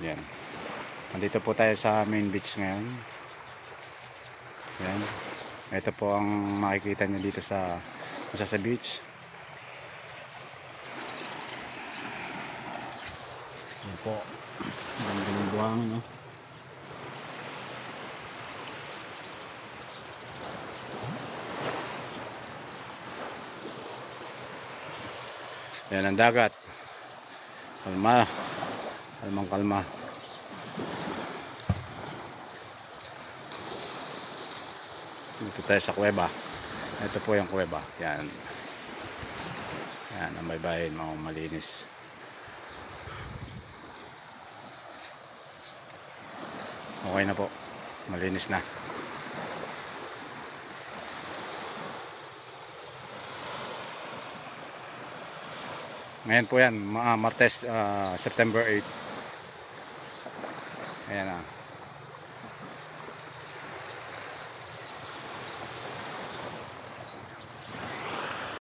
Yan. Nandito po tayo sa main beach ngayon. Yan. Ito po ang makikita nyo dito sa beach. Yan po. Ganda ng buhangin, no? Yan ang dagat. Kalma. Kalmang kalma. Dito tayo sa kuweba. Ito po yung kuweba. Yan. Yan ang baybayin, mga malinis. Okay na po. Malinis na. Ngayon po yan, Martes, September 8. Ayan na.